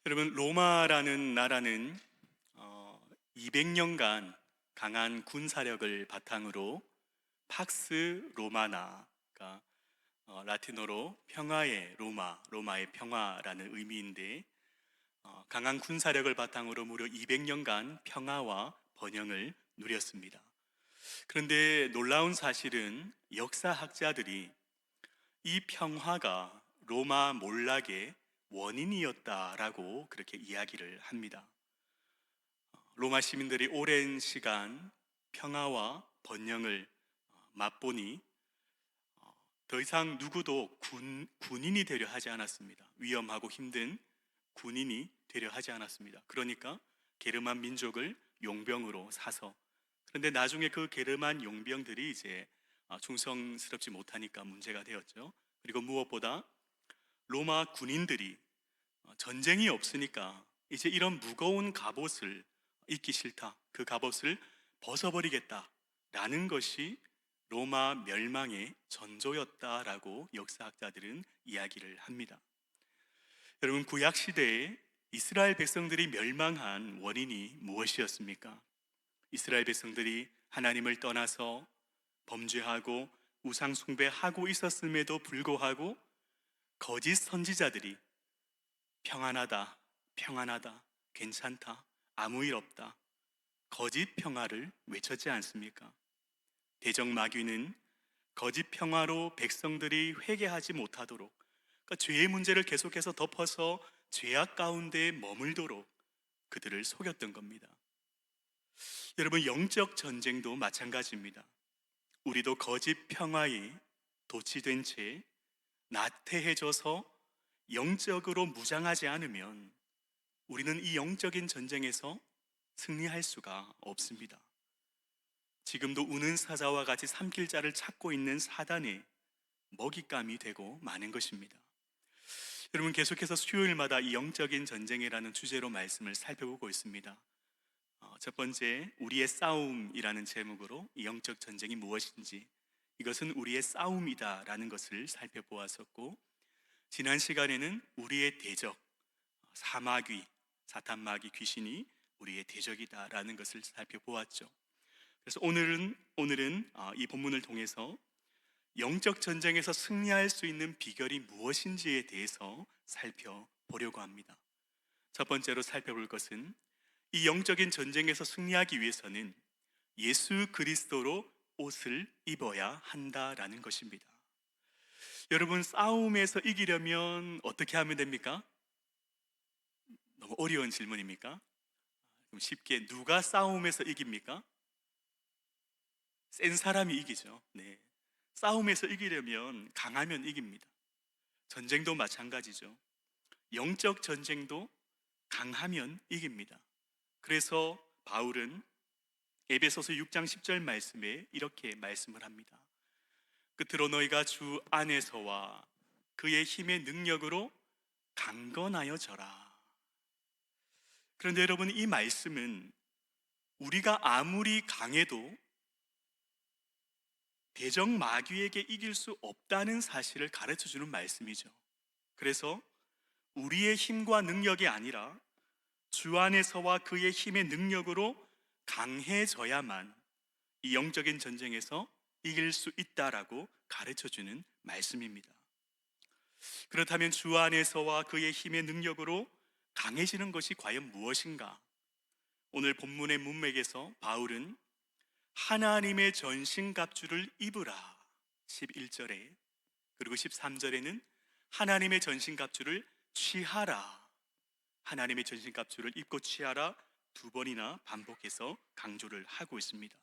여러분, 로마라는 나라는 200년간 강한 군사력을 바탕으로 팍스 로마나가 라틴어로 평화의 로마, 로마의 평화라는 의미인데, 강한 군사력을 바탕으로 무려 200년간 평화와 번영을 누렸습니다. 그런데 놀라운 사실은 역사학자들이 이 평화가 로마 몰락의 원인이었다라고 그렇게 이야기를 합니다. 로마 시민들이 오랜 시간 평화와 번영을 맛보니 더 이상 누구도 군인이 되려 하지 않았습니다. 위험하고 힘든 군인이 되려 하지 않았습니다. 그러니까 게르만 민족을 용병으로 사서, 그런데 나중에 그 게르만 용병들이 이제 충성스럽지 못하니까 문제가 되었죠. 그리고 무엇보다 로마 군인들이 전쟁이 없으니까 이제 이런 무거운 갑옷을 입기 싫다, 그 갑옷을 벗어버리겠다라는 것이 로마 멸망의 전조였다라고 역사학자들은 이야기를 합니다. 여러분, 구약 시대에 이스라엘 백성들이 멸망한 원인이 무엇이었습니까? 이스라엘 백성들이 하나님을 떠나서 범죄하고 우상 숭배하고 있었음에도 불구하고 거짓 선지자들이 평안하다, 평안하다, 괜찮다, 아무 일 없다, 거짓 평화를 외쳤지 않습니까? 대적마귀는 거짓 평화로 백성들이 회개하지 못하도록, 그러니까 죄의 문제를 계속해서 덮어서 죄악 가운데 머물도록 그들을 속였던 겁니다. 여러분, 영적 전쟁도 마찬가지입니다. 우리도 거짓 평화에 도취된 채 나태해져서 영적으로 무장하지 않으면 우리는 이 영적인 전쟁에서 승리할 수가 없습니다. 지금도 우는 사자와 같이 삼킬 자를 찾고 있는 사단의 먹잇감이 되고 마는 것입니다. 여러분, 계속해서 수요일마다 이 영적인 전쟁이라는 주제로 말씀을 살펴보고 있습니다. 첫 번째, 우리의 싸움이라는 제목으로 이 영적 전쟁이 무엇인지, 이것은 우리의 싸움이다라는 것을 살펴보았었고, 지난 시간에는 우리의 대적, 사마귀, 사탄마귀 귀신이 우리의 대적이다라는 것을 살펴보았죠. 그래서 오늘은 이 본문을 통해서 영적 전쟁에서 승리할 수 있는 비결이 무엇인지에 대해서 살펴보려고 합니다. 첫 번째로 살펴볼 것은 이 영적인 전쟁에서 승리하기 위해서는 예수 그리스도로 옷을 입어야 한다라는 것입니다. 여러분, 싸움에서 이기려면 어떻게 하면 됩니까? 너무 어려운 질문입니까? 그럼 쉽게, 누가 싸움에서 이깁니까? 센 사람이 이기죠. 네. 싸움에서 이기려면 강하면 이깁니다. 전쟁도 마찬가지죠. 영적 전쟁도 강하면 이깁니다. 그래서 바울은 에베소서 6장 10절 말씀에 이렇게 말씀을 합니다. 끝으로 너희가 주 안에서와 그의 힘의 능력으로 강건하여져라. 그런데 여러분, 이 말씀은 우리가 아무리 강해도 대적 마귀에게 이길 수 없다는 사실을 가르쳐 주는 말씀이죠. 그래서 우리의 힘과 능력이 아니라 주 안에서와 그의 힘의 능력으로 강해져야만 이 영적인 전쟁에서 이길 수 있다라고 가르쳐 주는 말씀입니다. 그렇다면 주 안에서와 그의 힘의 능력으로 강해지는 것이 과연 무엇인가? 오늘 본문의 문맥에서 바울은 하나님의 전신갑주를 입으라 11절에, 그리고 13절에는 하나님의 전신갑주를 취하라, 하나님의 전신갑주를 입고 취하라 두 번이나 반복해서 강조를 하고 있습니다.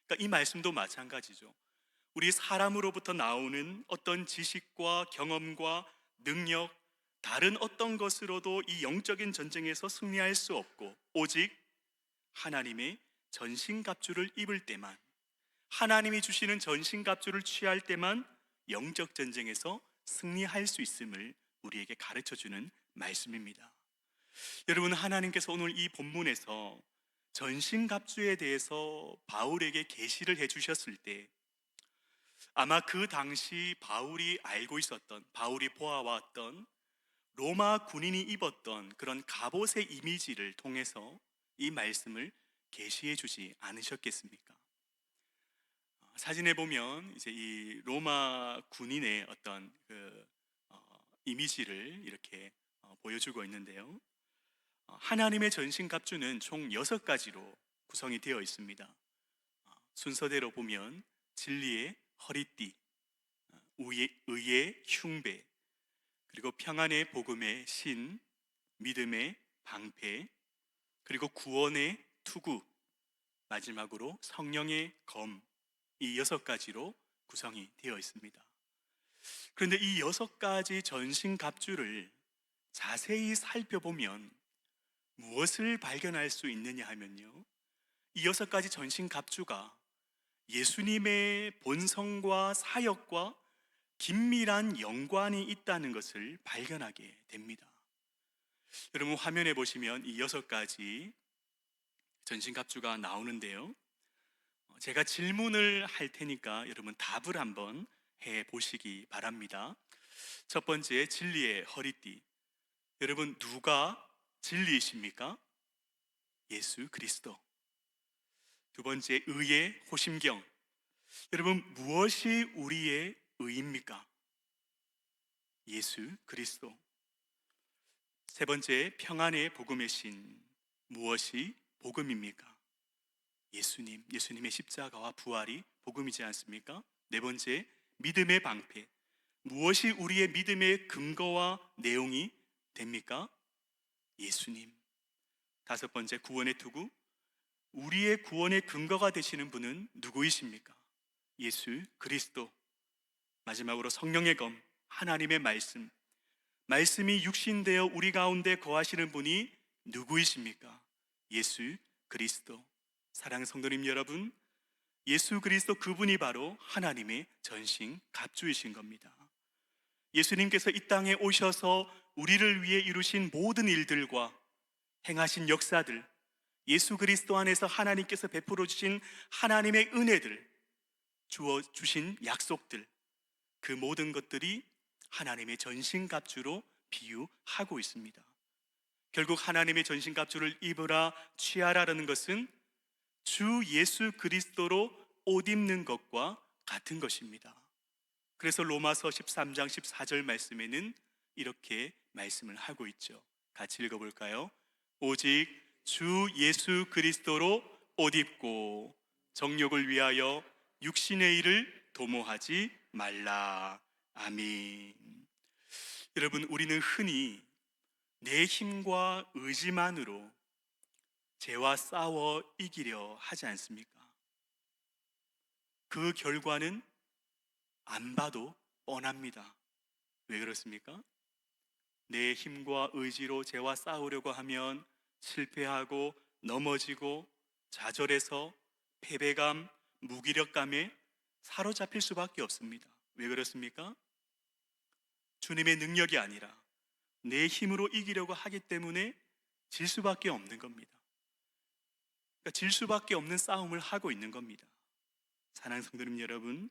그러니까 이 말씀도 마찬가지죠. 우리 사람으로부터 나오는 어떤 지식과 경험과 능력, 다른 어떤 것으로도 이 영적인 전쟁에서 승리할 수 없고, 오직 하나님의 전신갑주를 입을 때만, 하나님이 주시는 전신갑주를 취할 때만 영적 전쟁에서 승리할 수 있음을 우리에게 가르쳐주는 말씀입니다. 여러분, 하나님께서 오늘 이 본문에서 전신갑주에 대해서 바울에게 계시를 해주셨을 때, 아마 그 당시 바울이 알고 있었던, 바울이 보아왔던 로마 군인이 입었던 그런 갑옷의 이미지를 통해서 이 말씀을 계시해 주지 않으셨겠습니까? 사진에 보면 이제 이 로마 군인의 어떤 이미지를 이렇게 보여주고 있는데요. 하나님의 전신갑주는 총 6가지로 구성이 되어 있습니다. 순서대로 보면 진리의 허리띠, 의의 흉배, 그리고 평안의 복음의 신, 믿음의 방패, 그리고 구원의 투구, 마지막으로 성령의 검, 이 6가지로 구성이 되어 있습니다. 그런데 이 6가지 전신갑주를 자세히 살펴보면 무엇을 발견할 수 있느냐 하면요, 이 6가지 전신갑주가 예수님의 본성과 사역과 긴밀한 연관이 있다는 것을 발견하게 됩니다. 여러분, 화면에 보시면 이 6가지 전신갑주가 나오는데요, 제가 질문을 할 테니까 여러분 답을 한번 해 보시기 바랍니다. 첫 번째, 진리의 허리띠. 여러분, 누가 진리이십니까? 예수 그리스도. 두 번째, 의의 호심경. 여러분, 무엇이 우리의 의입니까? 예수 그리스도. 세 번째, 평안의 복음의 신. 무엇이 복음입니까? 예수님, 예수님의 십자가와 부활이 복음이지 않습니까? 네 번째, 믿음의 방패. 무엇이 우리의 믿음의 근거와 내용이 됩니까? 예수님. 다섯 번째, 구원의 투구. 우리의 구원의 근거가 되시는 분은 누구이십니까? 예수 그리스도. 마지막으로 성령의 검, 하나님의 말씀. 말씀이 육신되어 우리 가운데 거하시는 분이 누구이십니까? 예수 그리스도. 사랑하는 성도님 여러분, 예수 그리스도 그분이 바로 하나님의 전신 갑주이신 겁니다. 예수님께서 이 땅에 오셔서 우리를 위해 이루신 모든 일들과 행하신 역사들, 예수 그리스도 안에서 하나님께서 베풀어 주신 하나님의 은혜들, 주어 주신 약속들, 그 모든 것들이 하나님의 전신갑주로 비유하고 있습니다. 결국 하나님의 전신갑주를 입으라 취하라라는 것은 주 예수 그리스도로 옷 입는 것과 같은 것입니다. 그래서 로마서 13장 14절 말씀에는 이렇게 말씀을 하고 있죠. 같이 읽어볼까요? 오직 주 예수 그리스도로 옷 입고 정욕을 위하여 육신의 일을 도모하지 말라. 아멘. 여러분, 우리는 흔히 내 힘과 의지만으로 죄와 싸워 이기려 하지 않습니까? 그 결과는 안 봐도 뻔합니다. 왜 그렇습니까? 내 힘과 의지로 죄와 싸우려고 하면 실패하고 넘어지고 좌절해서 패배감, 무기력감에 사로잡힐 수밖에 없습니다. 왜 그렇습니까? 주님의 능력이 아니라 내 힘으로 이기려고 하기 때문에 질 수밖에 없는 겁니다. 그러니까 질 수밖에 없는 싸움을 하고 있는 겁니다. 사랑하는 성도님 여러분,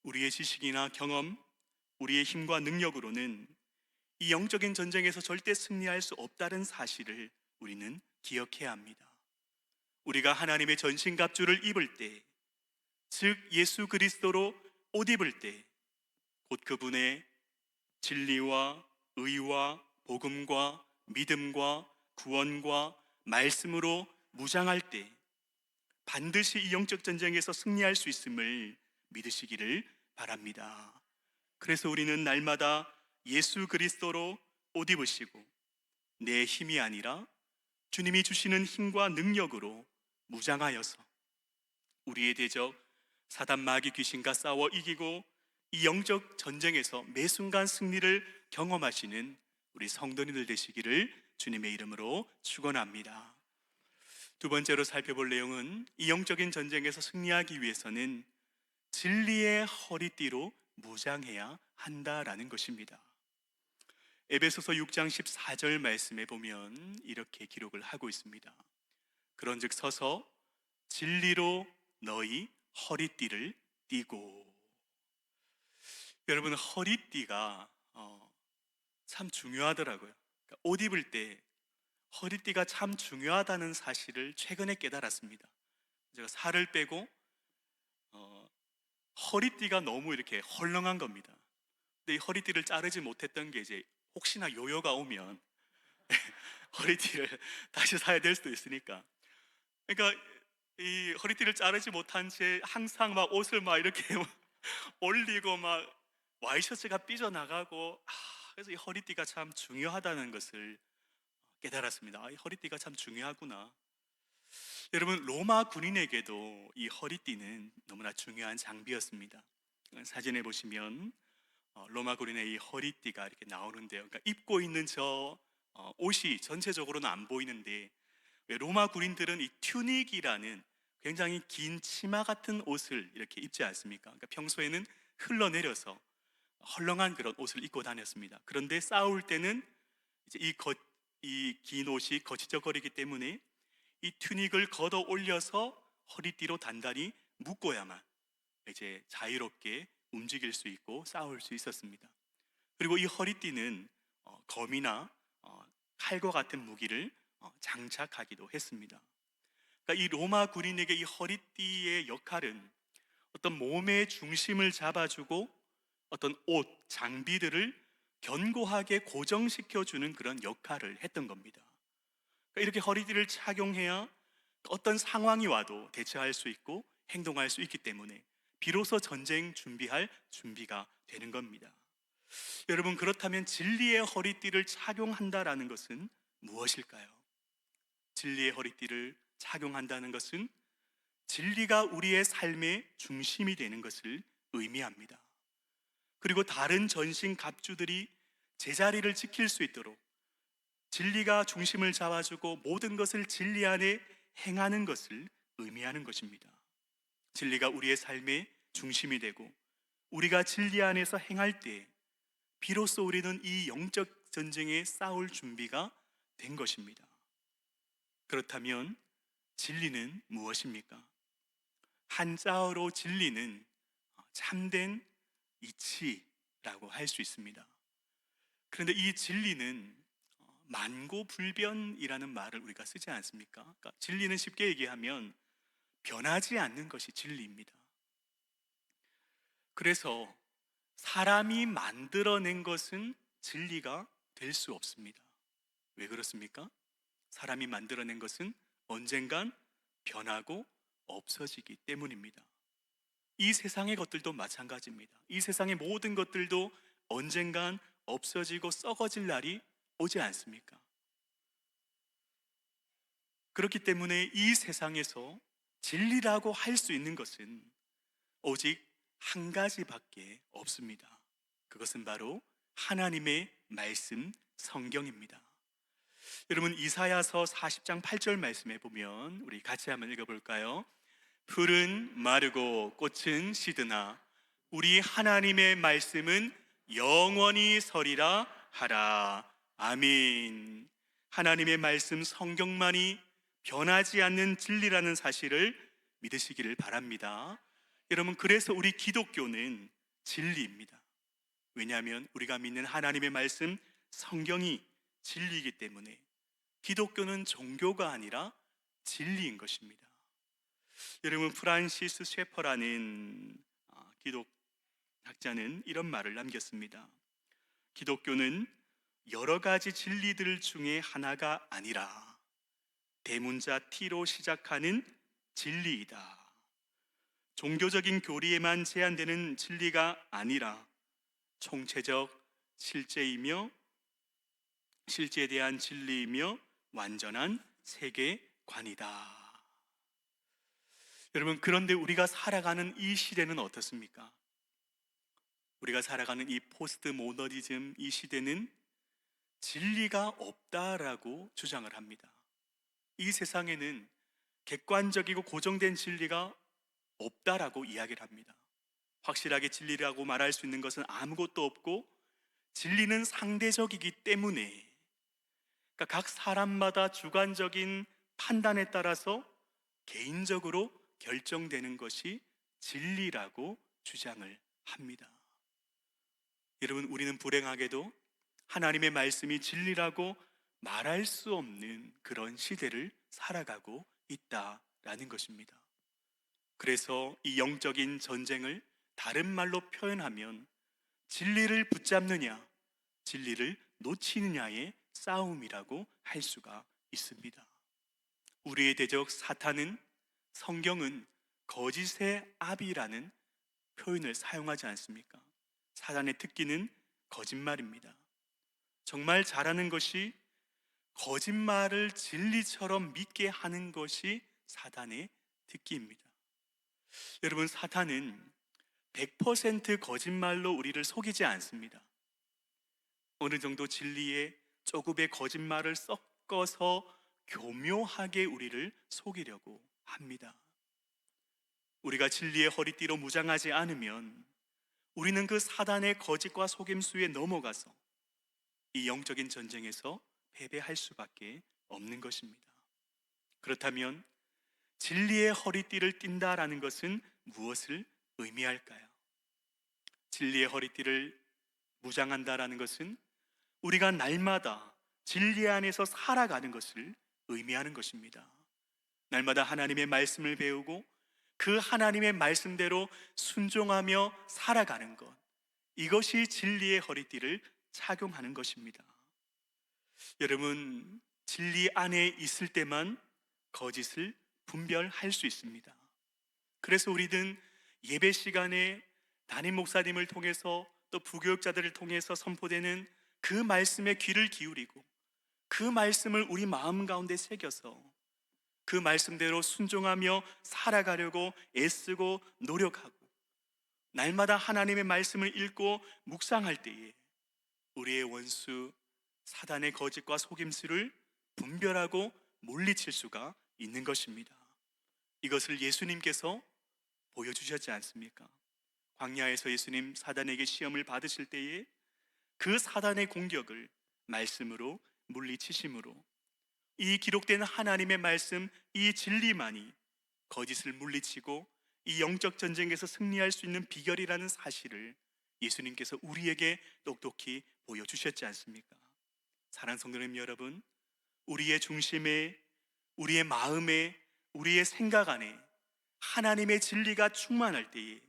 우리의 지식이나 경험, 우리의 힘과 능력으로는 이 영적인 전쟁에서 절대 승리할 수 없다는 사실을 우리는 기억해야 합니다. 우리가 하나님의 전신갑주를 입을 때, 즉 예수 그리스도로 옷 입을 때, 곧 그분의 진리와 의와 복음과 믿음과 구원과 말씀으로 무장할 때 반드시 이 영적 전쟁에서 승리할 수 있음을 믿으시기를 바랍니다. 그래서 우리는 날마다 예수 그리스도로 옷 입으시고 내 힘이 아니라 주님이 주시는 힘과 능력으로 무장하여서 우리의 대적 사단 마귀 귀신과 싸워 이기고 이 영적 전쟁에서 매 순간 승리를 경험하시는 우리 성도님들 되시기를 주님의 이름으로 축원합니다. 두 번째로 살펴볼 내용은 이 영적인 전쟁에서 승리하기 위해서는 진리의 허리띠로 무장해야 한다라는 것입니다. 에베소서 6장 14절 말씀에 보면 이렇게 기록을 하고 있습니다. 그런즉 서서 진리로 너희 허리띠를 띠고. 여러분, 허리띠가 참 중요하더라고요. 그러니까 옷 입을 때 허리띠가 참 중요하다는 사실을 최근에 깨달았습니다. 제가 살을 빼고 어, 허리띠가 너무 이렇게 헐렁한 겁니다. 근데 이 허리띠를 자르지 못했던 게 이제 혹시나 요요가 오면 허리띠를 다시 사야 될 수도 있으니까. 그러니까 이 허리띠를 자르지 못한 채 항상 막 옷을 막 이렇게 올리고 막 와이셔츠가 삐져나가고, 그래서 이 허리띠가 참 중요하다는 것을 깨달았습니다. 이 허리띠가 참 중요하구나. 여러분, 로마 군인에게도 이 허리띠는 너무나 중요한 장비였습니다. 사진에 보시면 로마 군인의 이 허리띠가 이렇게 나오는데요. 그러니까 입고 있는 옷이 전체적으로는 안 보이는데, 왜 로마 군인들은 이 튜닉이라는 굉장히 긴 치마 같은 옷을 이렇게 입지 않습니까? 그러니까 평소에는 흘러내려서 헐렁한 그런 옷을 입고 다녔습니다. 그런데 싸울 때는 이제 이 긴 옷이 거치적거리기 때문에 이 튜닉을 걷어 올려서 허리띠로 단단히 묶어야만 이제 자유롭게 움직일 수 있고 싸울 수 있었습니다. 그리고 이 허리띠는 검이나 칼과 같은 무기를 장착하기도 했습니다. 그러니까 이 로마 군인에게 이 허리띠의 역할은 어떤 몸의 중심을 잡아주고 어떤 옷, 장비들을 견고하게 고정시켜주는 그런 역할을 했던 겁니다. 그러니까 이렇게 허리띠를 착용해야 어떤 상황이 와도 대처할 수 있고 행동할 수 있기 때문에 비로소 전쟁 준비할 준비가 되는 겁니다. 여러분, 그렇다면 진리의 허리띠를 착용한다라는 것은 무엇일까요? 진리의 허리띠를 착용한다는 것은 진리가 우리의 삶의 중심이 되는 것을 의미합니다. 그리고 다른 전신 갑주들이 제자리를 지킬 수 있도록 진리가 중심을 잡아주고 모든 것을 진리 안에 행하는 것을 의미하는 것입니다. 진리가 우리의 삶의 중심이 되고 우리가 진리 안에서 행할 때 비로소 우리는 이 영적 전쟁에 싸울 준비가 된 것입니다. 그렇다면 진리는 무엇입니까? 한자어로 진리는 참된 이치라고 할 수 있습니다. 그런데 이 진리는 만고불변이라는 말을 우리가 쓰지 않습니까? 그러니까 진리는 쉽게 얘기하면 변하지 않는 것이 진리입니다. 그래서 사람이 만들어낸 것은 진리가 될 수 없습니다. 왜 그렇습니까? 사람이 만들어낸 것은 언젠간 변하고 없어지기 때문입니다. 이 세상의 것들도 마찬가지입니다. 이 세상의 모든 것들도 언젠간 없어지고 썩어질 날이 오지 않습니까? 그렇기 때문에 이 세상에서 진리라고 할 수 있는 것은 오직 한 가지밖에 없습니다. 그것은 바로 하나님의 말씀, 성경입니다. 여러분, 이사야서 40장 8절 말씀에 보면 우리 같이 한번 읽어볼까요? 풀은 마르고 꽃은 시드나 우리 하나님의 말씀은 영원히 서리라 하라. 아멘. 하나님의 말씀 성경만이 변하지 않는 진리라는 사실을 믿으시기를 바랍니다. 여러분, 그래서 우리 기독교는 진리입니다. 왜냐하면 우리가 믿는 하나님의 말씀 성경이 진리이기 때문에 기독교는 종교가 아니라 진리인 것입니다. 여러분, 프란시스 셰퍼라는 기독학자는 이런 말을 남겼습니다. 기독교는 여러 가지 진리들 중에 하나가 아니라 대문자 T로 시작하는 진리이다. 종교적인 교리에만 제한되는 진리가 아니라 총체적 실제이며 실제에 대한 진리이며 완전한 세계관이다. 여러분, 그런데 우리가 살아가는 이 시대는 어떻습니까? 우리가 살아가는 이 포스트 모더니즘 이 시대는 진리가 없다라고 주장을 합니다. 이 세상에는 객관적이고 고정된 진리가 없다라고 이야기를 합니다. 확실하게 진리라고 말할 수 있는 것은 아무것도 없고 진리는 상대적이기 때문에, 그러니까 각 사람마다 주관적인 판단에 따라서 개인적으로 결정되는 것이 진리라고 주장을 합니다. 여러분, 우리는 불행하게도 하나님의 말씀이 진리라고 말할 수 없는 그런 시대를 살아가고 있다라는 것입니다. 그래서 이 영적인 전쟁을 다른 말로 표현하면 진리를 붙잡느냐, 진리를 놓치느냐의 싸움이라고 할 수가 있습니다. 우리의 대적 사탄은, 성경은 거짓의 아비라는 표현을 사용하지 않습니까? 사탄의 특기는 거짓말입니다. 정말 잘하는 것이 거짓말을 진리처럼 믿게 하는 것이 사탄의 특기입니다. 여러분, 사탄은 100% 거짓말로 우리를 속이지 않습니다. 어느 정도 진리에 조금의 거짓말을 섞어서 교묘하게 우리를 속이려고 합니다. 우리가 진리의 허리띠로 무장하지 않으면 우리는 그 사단의 거짓과 속임수에 넘어가서 이 영적인 전쟁에서 패배할 수밖에 없는 것입니다. 그렇다면 진리의 허리띠를 띈다라는 것은 무엇을 의미할까요? 진리의 허리띠를 무장한다라는 것은 우리가 날마다 진리 안에서 살아가는 것을 의미하는 것입니다. 날마다 하나님의 말씀을 배우고 그 하나님의 말씀대로 순종하며 살아가는 것, 이것이 진리의 허리띠를 착용하는 것입니다. 여러분, 진리 안에 있을 때만 거짓을 분별할 수 있습니다. 그래서 우리는 예배 시간에 담임 목사님을 통해서 또 부교육자들을 통해서 선포되는 그 말씀에 귀를 기울이고 그 말씀을 우리 마음 가운데 새겨서 그 말씀대로 순종하며 살아가려고 애쓰고 노력하고, 날마다 하나님의 말씀을 읽고 묵상할 때에 우리의 원수 사단의 거짓과 속임수를 분별하고 물리칠 수가 있는 것입니다. 이것을 예수님께서 보여주셨지 않습니까? 광야에서 예수님 사단에게 시험을 받으실 때에 그 사단의 공격을 말씀으로 물리치심으로, 이 기록된 하나님의 말씀, 이 진리만이 거짓을 물리치고 이 영적 전쟁에서 승리할 수 있는 비결이라는 사실을 예수님께서 우리에게 똑똑히 보여주셨지 않습니까? 사랑하는 성도님 여러분, 우리의 중심에, 우리의 마음에, 우리의 생각 안에 하나님의 진리가 충만할 때에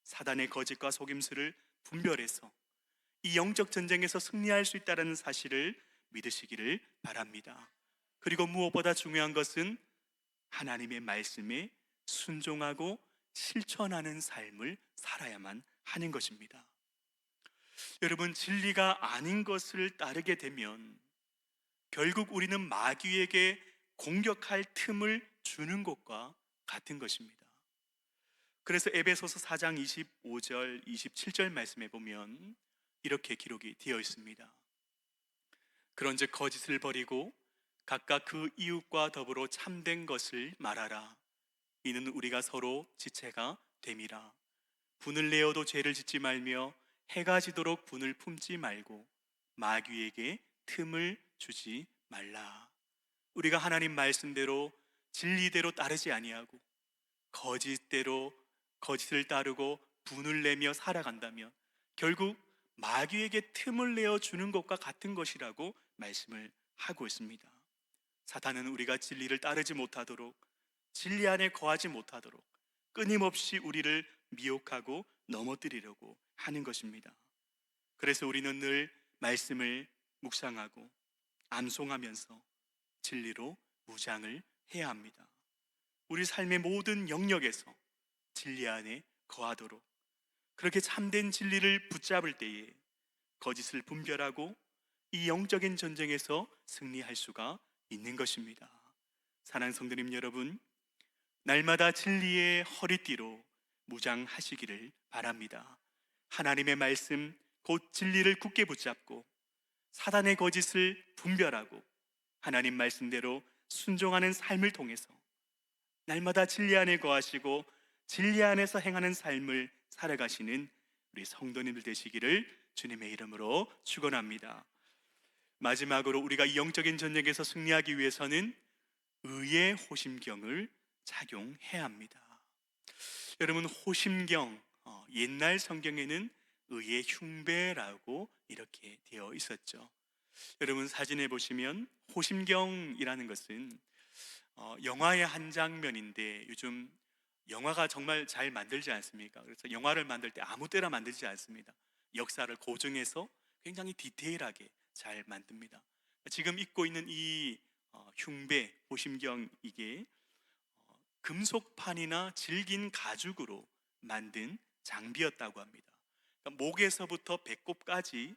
사단의 거짓과 속임수를 분별해서 이 영적 전쟁에서 승리할 수 있다는 사실을 믿으시기를 바랍니다. 그리고 무엇보다 중요한 것은 하나님의 말씀에 순종하고 실천하는 삶을 살아야만 하는 것입니다. 여러분, 진리가 아닌 것을 따르게 되면 결국 우리는 마귀에게 공격할 틈을 주는 것과 같은 것입니다. 그래서 에베소서 4장 25절, 27절 말씀에 보면 이렇게 기록이 되어 있습니다. 그런즉 거짓을 버리고 각각 그 이웃과 더불어 참된 것을 말하라. 이는 우리가 서로 지체가 됨이라. 분을 내어도 죄를 짓지 말며 해가 지도록 분을 품지 말고 마귀에게 틈을 주지 말라. 우리가 하나님 말씀대로 진리대로 따르지 아니하고 거짓을 따르고 분을 내며 살아간다면 결국 마귀에게 틈을 내어 주는 것과 같은 것이라고 말씀을 하고 있습니다. 사탄은 우리가 진리를 따르지 못하도록, 진리 안에 거하지 못하도록 끊임없이 우리를 미혹하고 넘어뜨리려고 하는 것입니다. 그래서 우리는 늘 말씀을 묵상하고 암송하면서 진리로 무장을 해야 합니다. 우리 삶의 모든 영역에서 진리 안에 거하도록, 그렇게 참된 진리를 붙잡을 때에 거짓을 분별하고 이 영적인 전쟁에서 승리할 수가 있는 것입니다. 사랑하는 성도님 여러분, 날마다 진리의 허리띠로 무장하시기를 바랍니다. 하나님의 말씀 곧 진리를 굳게 붙잡고 사단의 거짓을 분별하고 하나님 말씀대로 순종하는 삶을 통해서 날마다 진리 안에 거하시고 진리 안에서 행하는 삶을 살아가시는 우리 성도님들 되시기를 주님의 이름으로 축원합니다. 마지막으로 우리가 이 영적인 전쟁에서 승리하기 위해서는 의의 호심경을 착용해야 합니다. 여러분, 호심경, 옛날 성경에는 의의 흉배라고 이렇게 되어 있었죠. 여러분 사진에 보시면 호심경이라는 것은 영화의 한 장면인데 요즘 영화가 정말 잘 만들지 않습니까? 그래서 영화를 만들 때 아무 때나 만들지 않습니다. 역사를 고증해서 굉장히 디테일하게 잘 만듭니다. 지금 입고 있는 이 흉배, 호심경 이게 금속판이나 질긴 가죽으로 만든 장비였다고 합니다. 그러니까 목에서부터 배꼽까지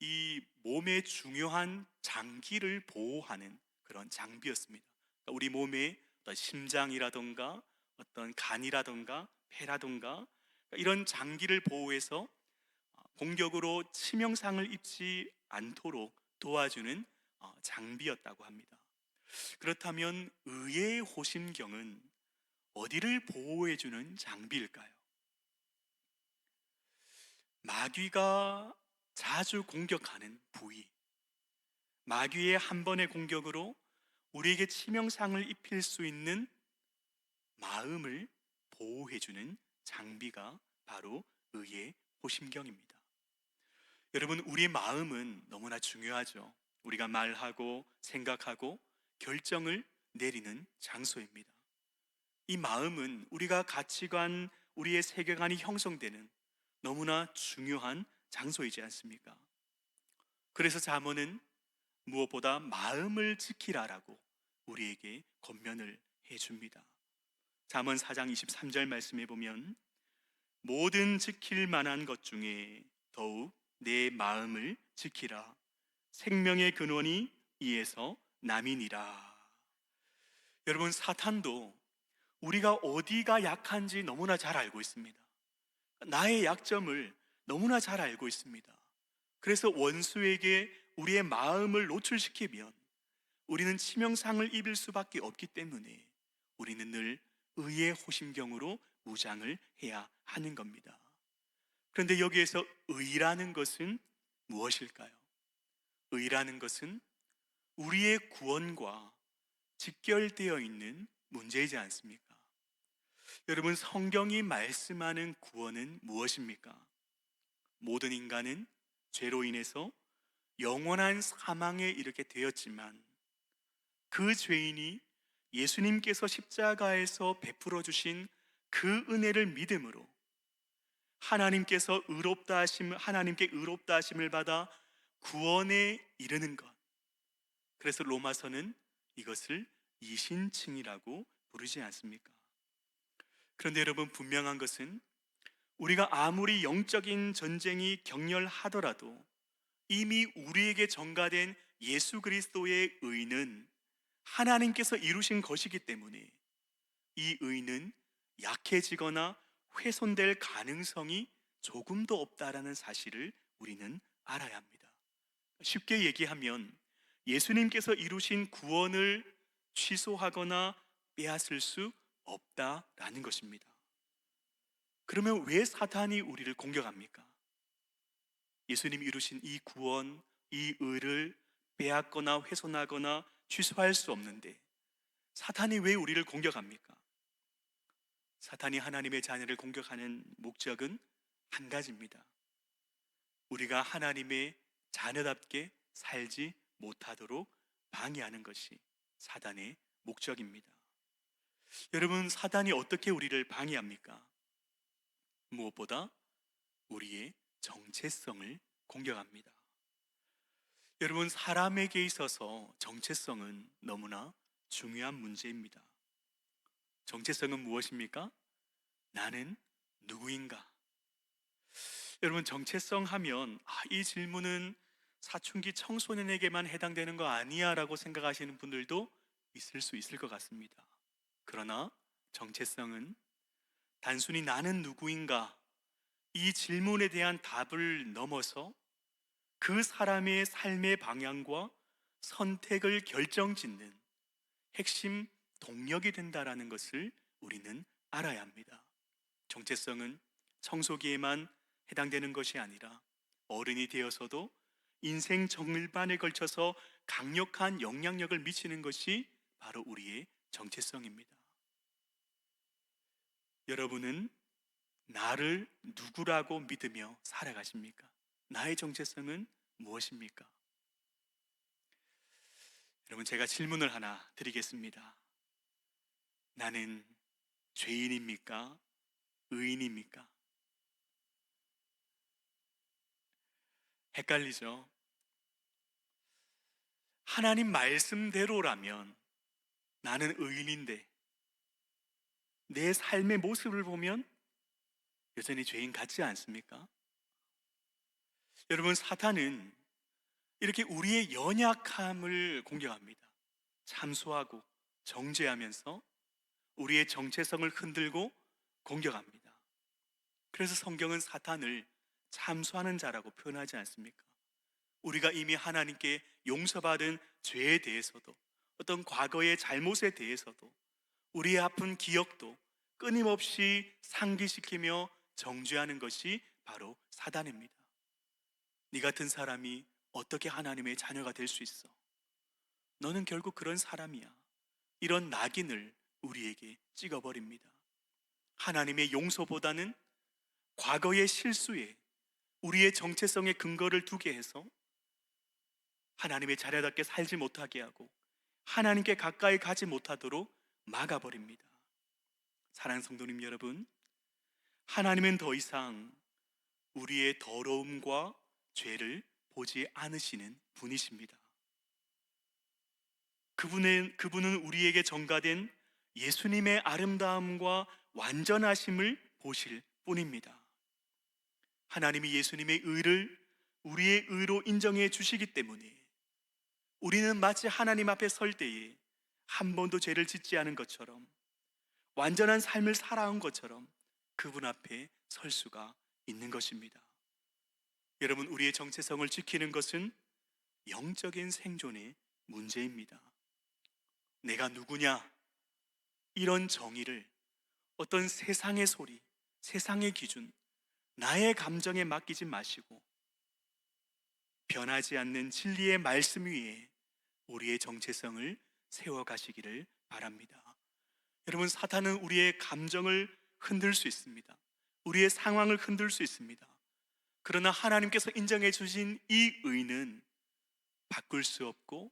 이 몸의 중요한 장기를 보호하는 그런 장비였습니다. 그러니까 우리 몸의 어떤 심장이라던가 어떤 간이라던가 폐라던가 이런 장기를 보호해서 공격으로 치명상을 입지 않도록 도와주는 장비였다고 합니다. 그렇다면 의의 호심경은 어디를 보호해주는 장비일까요? 마귀가 자주 공격하는 부위, 마귀의 한 번의 공격으로 우리에게 치명상을 입힐 수 있는 마음을 보호해주는 장비가 바로 의의 호심경입니다. 여러분, 우리 마음은 너무나 중요하죠. 우리가 말하고 생각하고 결정을 내리는 장소입니다. 이 마음은 우리가 가치관, 우리의 세계관이 형성되는 너무나 중요한 장소이지 않습니까? 그래서 잠언은 무엇보다 마음을 지키라라고 우리에게 권면을 해줍니다. 잠언 4장 23절 말씀에 보면 모든 지킬 만한 것 중에 더욱 내 마음을 지키라. 생명의 근원이 이에서 남이니라. 여러분, 사탄도 우리가 어디가 약한지 너무나 잘 알고 있습니다. 나의 약점을 너무나 잘 알고 있습니다. 그래서 원수에게 우리의 마음을 노출시키면 우리는 치명상을 입을 수밖에 없기 때문에 우리는 늘 의의 호심경으로 무장을 해야 하는 겁니다. 그런데 여기에서 의라는 것은 무엇일까요? 의라는 것은 우리의 구원과 직결되어 있는 문제이지 않습니까? 여러분, 성경이 말씀하는 구원은 무엇입니까? 모든 인간은 죄로 인해서 영원한 사망에 이르게 되었지만 그 죄인이 예수님께서 십자가에서 베풀어 주신 그 은혜를 믿음으로 하나님께 의롭다 하심을 받아 구원에 이르는 것. 그래서 로마서는 이것을 이신칭이라고 부르지 않습니까? 그런데 여러분, 분명한 것은 우리가 아무리 영적인 전쟁이 격렬하더라도 이미 우리에게 전가된 예수 그리스도의 의는 하나님께서 이루신 것이기 때문에 이 의는 약해지거나 훼손될 가능성이 조금도 없다라는 사실을 우리는 알아야 합니다. 쉽게 얘기하면 예수님께서 이루신 구원을 취소하거나 빼앗을 수 없다라는 것입니다. 그러면 왜 사탄이 우리를 공격합니까? 예수님이 이루신 이 구원, 이 의를 빼앗거나 훼손하거나 취소할 수 없는데 사탄이 왜 우리를 공격합니까? 사탄이 하나님의 자녀를 공격하는 목적은 한 가지입니다. 우리가 하나님의 자녀답게 살지 못하도록 방해하는 것이 사단의 목적입니다. 여러분, 사단이 어떻게 우리를 방해합니까? 무엇보다 우리의 정체성을 공격합니다. 여러분, 사람에게 있어서 정체성은 너무나 중요한 문제입니다. 정체성은 무엇입니까? 나는 누구인가? 여러분, 정체성 하면 이 질문은 사춘기 청소년에게만 해당되는 거 아니야 라고 생각하시는 분들도 있을 수 있을 것 같습니다. 그러나 정체성은 단순히 나는 누구인가 이 질문에 대한 답을 넘어서 그 사람의 삶의 방향과 선택을 결정짓는 핵심 동력이 된다라는 것을 우리는 알아야 합니다. 정체성은 청소기에만 해당되는 것이 아니라 어른이 되어서도 인생 정일반에 걸쳐서 강력한 영향력을 미치는 것이 바로 우리의 정체성입니다. 여러분은 나를 누구라고 믿으며 살아가십니까? 나의 정체성은 무엇입니까? 여러분, 제가 질문을 하나 드리겠습니다. 나는 죄인입니까? 의인입니까? 헷갈리죠? 하나님 말씀대로라면 나는 의인인데 내 삶의 모습을 보면 여전히 죄인 같지 않습니까? 여러분, 사탄은 이렇게 우리의 연약함을 공격합니다. 참소하고 정죄하면서 우리의 정체성을 흔들고 공격합니다. 그래서 성경은 사탄을 참소하는 자라고 표현하지 않습니까? 우리가 이미 하나님께 용서받은 죄에 대해서도, 어떤 과거의 잘못에 대해서도, 우리의 아픈 기억도 끊임없이 상기시키며 정죄하는 것이 바로 사단입니다. 네 같은 사람이 어떻게 하나님의 자녀가 될 수 있어? 너는 결국 그런 사람이야. 이런 낙인을 우리에게 찍어버립니다. 하나님의 용서보다는 과거의 실수에 우리의 정체성의 근거를 두게 해서 하나님의 자녀답게 살지 못하게 하고 하나님께 가까이 가지 못하도록 막아버립니다. 사랑하는 성도님 여러분, 하나님은 더 이상 우리의 더러움과 죄를 보지 않으시는 분이십니다. 그분은 우리에게 전가된 예수님의 아름다움과 완전하심을 보실 뿐입니다. 하나님이 예수님의 의를 우리의 의로 인정해 주시기 때문에 우리는 마치 하나님 앞에 설 때에 한 번도 죄를 짓지 않은 것처럼, 완전한 삶을 살아온 것처럼 그분 앞에 설 수가 있는 것입니다. 여러분, 우리의 정체성을 지키는 것은 영적인 생존의 문제입니다. 내가 누구냐? 이런 정의를 어떤 세상의 소리, 세상의 기준, 나의 감정에 맡기지 마시고 변하지 않는 진리의 말씀 위에 우리의 정체성을 세워가시기를 바랍니다. 여러분, 사탄은 우리의 감정을 흔들 수 있습니다. 우리의 상황을 흔들 수 있습니다. 그러나 하나님께서 인정해 주신 이 의는 바꿀 수 없고,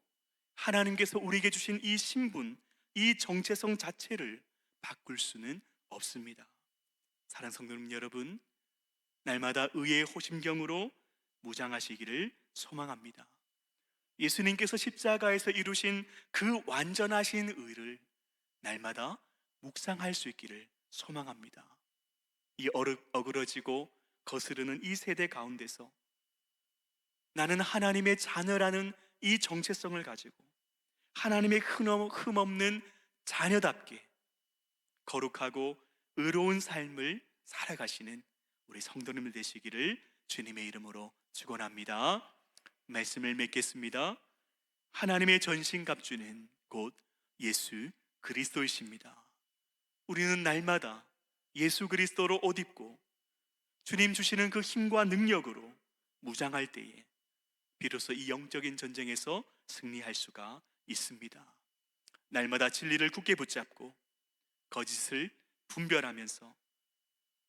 하나님께서 우리에게 주신 이 신분, 이 정체성 자체를 바꿀 수는 없습니다. 사랑하는 성도님 여러분, 날마다 의의 호심경으로 무장하시기를 소망합니다. 예수님께서 십자가에서 이루신 그 완전하신 의를 날마다 묵상할 수 있기를 소망합니다. 이 어그러지고 거스르는 이 세대 가운데서 나는 하나님의 자녀라는 이 정체성을 가지고 하나님의 흠없는 자녀답게 거룩하고 의로운 삶을 살아가시는 우리 성도님들 되시기를 주님의 이름으로 축원합니다. 말씀을 맺겠습니다. 하나님의 전신갑주는 곧 예수 그리스도이십니다. 우리는 날마다 예수 그리스도로 옷 입고 주님 주시는 그 힘과 능력으로 무장할 때에 비로소 이 영적인 전쟁에서 승리할 수가 있습니다. 날마다 진리를 굳게 붙잡고 거짓을 분별하면서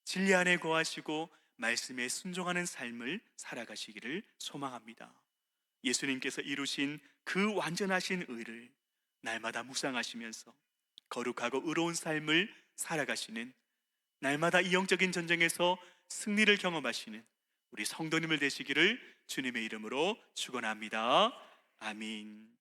진리 안에 거하시고 말씀에 순종하는 삶을 살아가시기를 소망합니다. 예수님께서 이루신 그 완전하신 의를 날마다 묵상하시면서 거룩하고 의로운 삶을 살아가시는, 날마다 이 영적인 전쟁에서 승리를 경험하시는 우리 성도님을 되시기를 주님의 이름으로 축원합니다. 아멘.